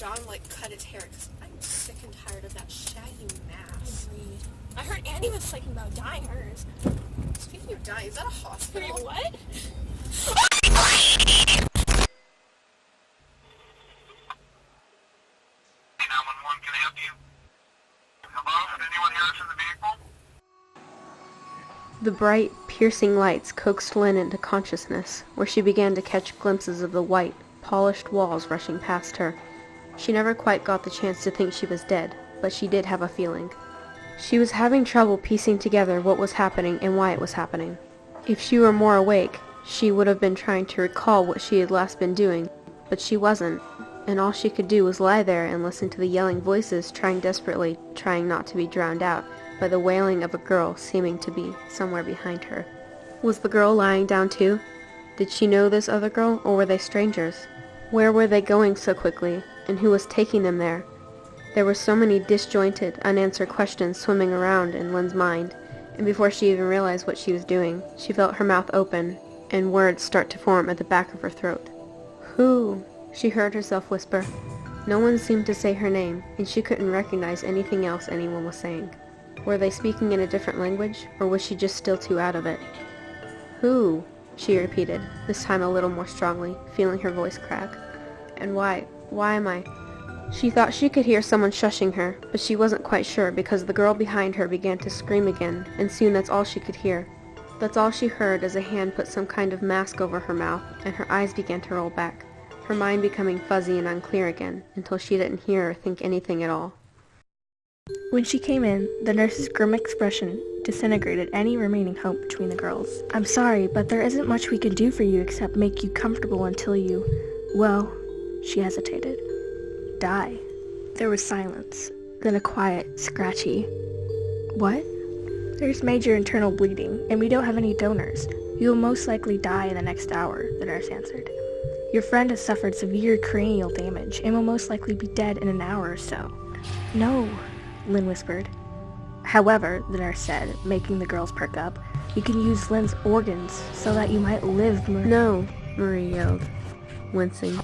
John, like, cut its hair, because I'm sick and tired of that shaggy mass. Agreed. I heard Annie was thinking about dyeing hers. Speaking of dyeing, is that a hospital? Wait, what? 911, can I help you? Hello? Did anyone hear us in the vehicle? The bright, piercing lights coaxed Lynn into consciousness, where she began to catch glimpses of the white, polished walls rushing past her. She never quite got the chance to think she was dead, but she did have a feeling. She was having trouble piecing together what was happening and why it was happening. If she were more awake, she would have been trying to recall what she had last been doing, but she wasn't, and all she could do was lie there and listen to the yelling voices trying desperately, trying not to be drowned out by the wailing of a girl seeming to be somewhere behind her. Was the girl lying down too? Did she know this other girl, or were they strangers? Where were they going so quickly, and who was taking them there? There were so many disjointed, unanswered questions swimming around in Lynn's mind, and before she even realized what she was doing, she felt her mouth open, and words start to form at the back of her throat. Who? She heard herself whisper. No one seemed to say her name, and she couldn't recognize anything else anyone was saying. Were they speaking in a different language, or was she just still too out of it? Who? She repeated, this time a little more strongly, feeling her voice crack. And why am I... She thought she could hear someone shushing her, but she wasn't quite sure because the girl behind her began to scream again, and soon that's all she could hear. That's all she heard as a hand put some kind of mask over her mouth, and her eyes began to roll back, her mind becoming fuzzy and unclear again, until she didn't hear or think anything at all. When she came in, the nurse's grim expression disintegrated any remaining hope between the girls. I'm sorry, but there isn't much we can do for you except make you comfortable until you, well, she hesitated, die. There was silence, then a quiet, scratchy, what? There's major internal bleeding, and we don't have any donors. You will most likely die in the next hour, the nurse answered. Your friend has suffered severe cranial damage and will most likely be dead in an hour or so. No, Lynn whispered. However, the nurse said, making the girls perk up, you can use Lynn's organs so that you might live. No, Marie yelled, wincing.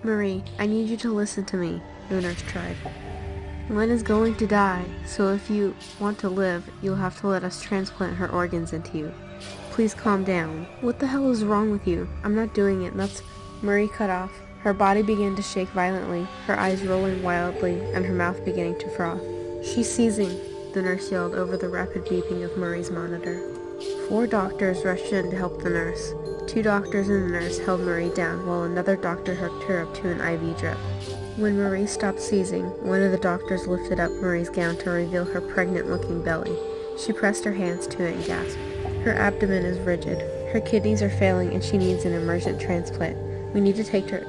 Marie, I need you to listen to me, the nurse tried. Lynn is going to die, so if you want to live, you'll have to let us transplant her organs into you. Please calm down. What the hell is wrong with you? I'm not doing it, that's... Marie cut off. Her body began to shake violently, her eyes rolling wildly, and her mouth beginning to froth. She's seizing, the nurse yelled over the rapid beeping of Marie's monitor. 4 doctors rushed in to help the nurse. 2 doctors and the nurse held Marie down while another doctor hooked her up to an IV drip. When Marie stopped seizing, one of the doctors lifted up Marie's gown to reveal her pregnant-looking belly. She pressed her hands to it and gasped. Her abdomen is rigid. Her kidneys are failing and she needs an emergent transplant. We need to take her...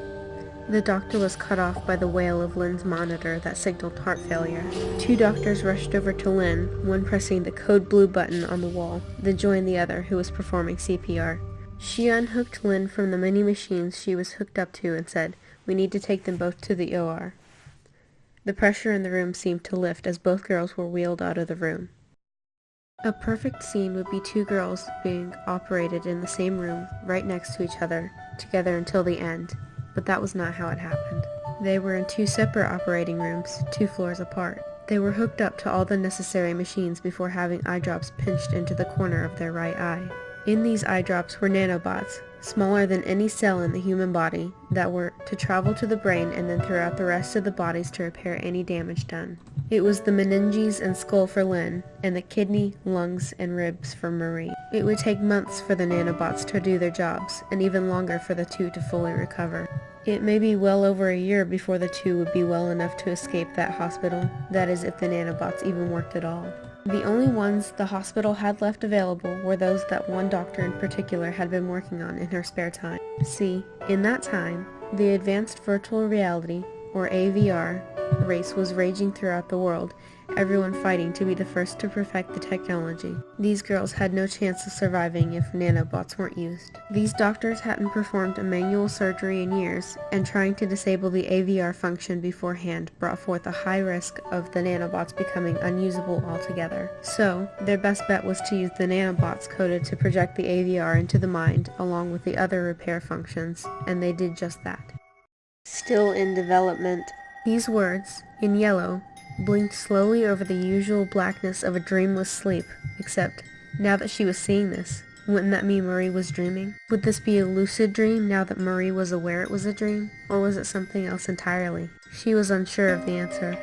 The doctor was cut off by the wail of Lynn's monitor that signaled heart failure. 2 doctors rushed over to Lynn, one pressing the code blue button on the wall, then joined the other, who was performing CPR. She unhooked Lynn from the many machines she was hooked up to and said, "We need to take them both to the OR." The pressure in the room seemed to lift as both girls were wheeled out of the room. A perfect scene would be 2 girls being operated in the same room, right next to each other, together until the end. But that was not how it happened. They were in 2 separate operating rooms, 2 floors apart. They were hooked up to all the necessary machines before having eye drops pinched into the corner of their right eye. In these eye drops were nanobots, smaller than any cell in the human body, that were to travel to the brain and then throughout the rest of the bodies to repair any damage done. It was the meninges and skull for Lynn, and the kidney, lungs, and ribs for Marie. It would take months for the nanobots to do their jobs, and even longer for the 2 to fully recover. It may be well over a year before the 2 would be well enough to escape that hospital, that is if the nanobots even worked at all. The only ones the hospital had left available were those that one doctor in particular had been working on in her spare time. See, in that time, the advanced virtual reality, or AVR, race was raging throughout the world, everyone fighting to be the first to perfect the technology. These girls had no chance of surviving if nanobots weren't used. These doctors hadn't performed a manual surgery in years, and trying to disable the AVR function beforehand brought forth a high risk of the nanobots becoming unusable altogether. So, their best bet was to use the nanobots coded to project the AVR into the mind along with the other repair functions, and they did just that. Still in development. These words, in yellow, blinked slowly over the usual blackness of a dreamless sleep, except, now that she was seeing this, wouldn't that mean Marie was dreaming? Would this be a lucid dream now that Marie was aware it was a dream? Or was it something else entirely? She was unsure of the answer.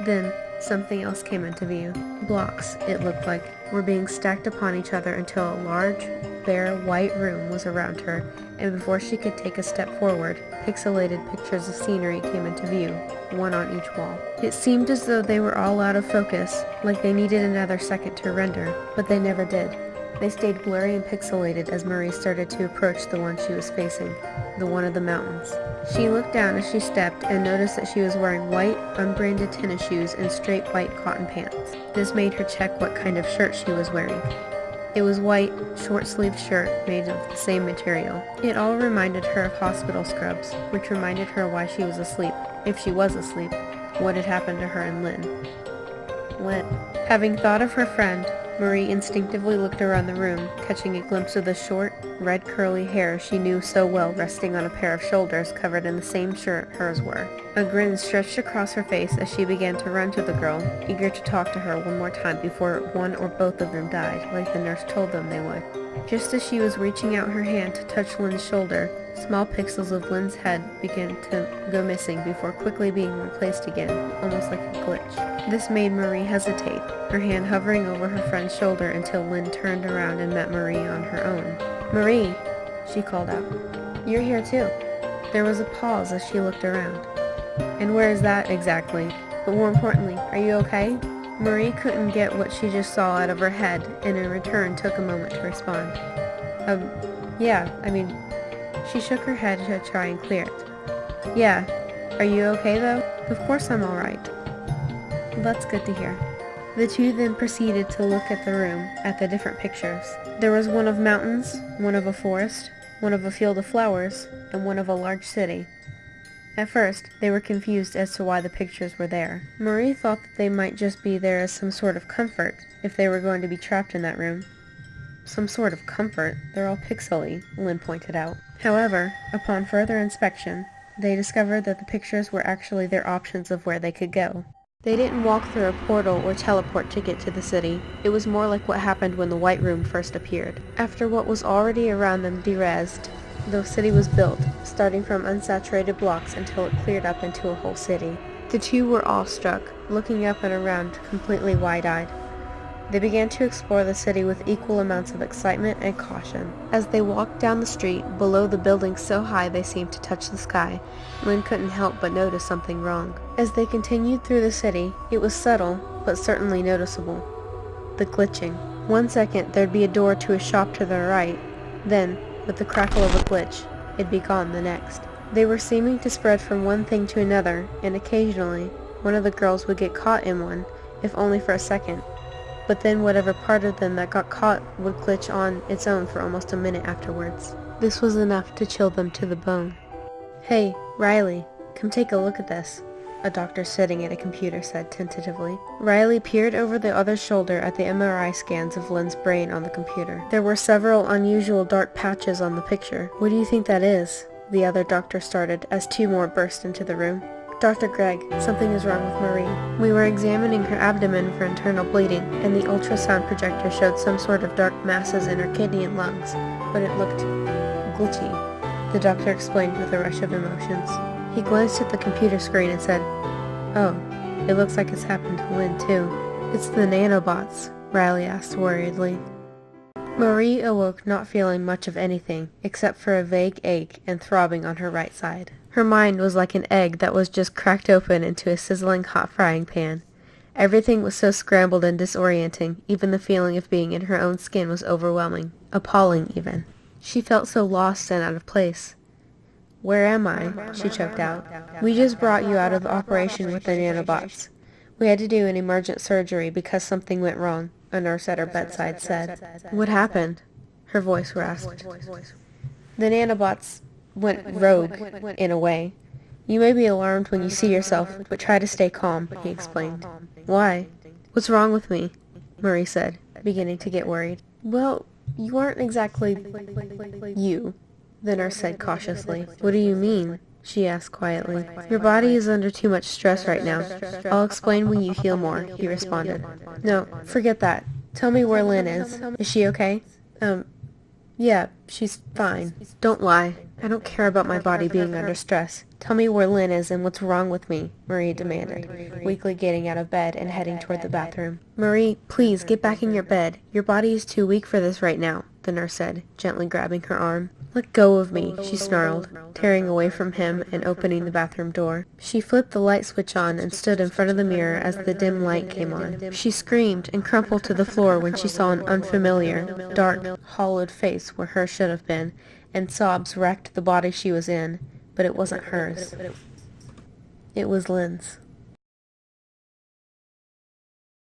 Then, something else came into view. Blocks, it looked like, were being stacked upon each other until a large, bare, white room was around her, and before she could take a step forward, pixelated pictures of scenery came into view, one on each wall. It seemed as though they were all out of focus, like they needed another second to render, but they never did. They stayed blurry and pixelated as Marie started to approach the one she was facing, the one of the mountains. She looked down as she stepped and noticed that she was wearing white, unbranded tennis shoes and straight white cotton pants. This made her check what kind of shirt she was wearing. It was white, short-sleeved shirt made of the same material. It all reminded her of hospital scrubs, which reminded her why she was asleep. If she was asleep, what had happened to her and Lynn. Lynn. Having thought of her friend, Marie instinctively looked around the room, catching a glimpse of the short, red curly hair she knew so well resting on a pair of shoulders covered in the same shirt hers were. A grin stretched across her face as she began to run to the girl, eager to talk to her one more time before one or both of them died, like the nurse told them they would. Just as she was reaching out her hand to touch Lynn's shoulder, small pixels of Lynn's head began to go missing before quickly being replaced again, almost like a glitch. This made Marie hesitate, her hand hovering over her friend's shoulder until Lynn turned around and met Marie on her own. "Marie," she called out. "You're here too." There was a pause as she looked around. "And where is that exactly? But more importantly, are you okay?" Marie couldn't get what she just saw out of her head, and in return took a moment to respond. Yeah, She shook her head to try and clear it. "Yeah. Are you okay though?" "Of course I'm alright." "That's good to hear." The two then proceeded to look at the room, at the different pictures. There was one of mountains, one of a forest, one of a field of flowers, and one of a large city. At first, they were confused as to why the pictures were there. Marie thought that they might just be there as some sort of comfort, if they were going to be trapped in that room. "Some sort of comfort? They're all pixely," Lynn pointed out. However, upon further inspection, they discovered that the pictures were actually their options of where they could go. They didn't walk through a portal or teleport to get to the city. It was more like what happened when the White Room first appeared. After what was already around them derezzed, the city was built, starting from unsaturated blocks until it cleared up into a whole city. The two were awestruck, looking up and around, completely wide-eyed. They began to explore the city with equal amounts of excitement and caution. As they walked down the street, below the buildings so high they seemed to touch the sky, Lynn couldn't help but notice something wrong. As they continued through the city, it was subtle, but certainly noticeable. The glitching. One second there'd be a door to a shop to the right, then, with the crackle of a glitch, it'd be gone the next. They were seeming to spread from one thing to another, and occasionally, one of the girls would get caught in one, if only for a second. But then whatever part of them that got caught would glitch on its own for almost a minute afterwards. This was enough to chill them to the bone. "Hey, Riley, come take a look at this," a doctor sitting at a computer said tentatively. Riley peered over the other's shoulder at the MRI scans of Lynn's brain on the computer. There were several unusual dark patches on the picture. "What do you think that is?" the other doctor started as two more burst into the room. "Dr. Gregg, something is wrong with Marie. We were examining her abdomen for internal bleeding, and the ultrasound projector showed some sort of dark masses in her kidney and lungs, but it looked glitchy," the doctor explained with a rush of emotions. He glanced at the computer screen and said, "Oh, it looks like it's happened to Lynn too." "It's the nanobots?" Riley asked worriedly. Marie awoke not feeling much of anything, except for a vague ache and throbbing on her right side. Her mind was like an egg that was just cracked open into a sizzling hot frying pan. Everything was so scrambled and disorienting, even the feeling of being in her own skin was overwhelming, appalling even. She felt so lost and out of place. "Where am I?" she choked out. "We just brought you out of operation with the nanobots. We had to do an emergent surgery because something went wrong," a nurse at her bedside said. "What happened?" her voice rasped. "The nanobots went rogue, in a way. You may be alarmed when you see yourself, but try to stay calm," he explained. "Why? What's wrong with me?" Marie said, beginning to get worried. "Well, you aren't exactly you," the nurse said cautiously. "What do you mean?" she asked quietly. Your body is under too much stress right now. I'll explain when you heal more, he responded. No, forget that. Tell me where Lynn is. Is she okay? Yeah, she's fine. Don't lie. I don't care about my body being under stress. Tell me where Lynn is and what's wrong with me, Marie demanded, weakly getting out of bed and heading toward the bathroom. Marie, please, get back in your bed. Your body is too weak for this right now, the nurse said, gently grabbing her arm. Let go of me, she snarled, tearing away from him and opening the bathroom door. She flipped the light switch on and stood in front of the mirror as the dim light came on. She screamed and crumpled to the floor when she saw an unfamiliar, dark, hollowed face where hers should have been, and sobs wrecked the body she was in, but it wasn't hers. It was Lynn's.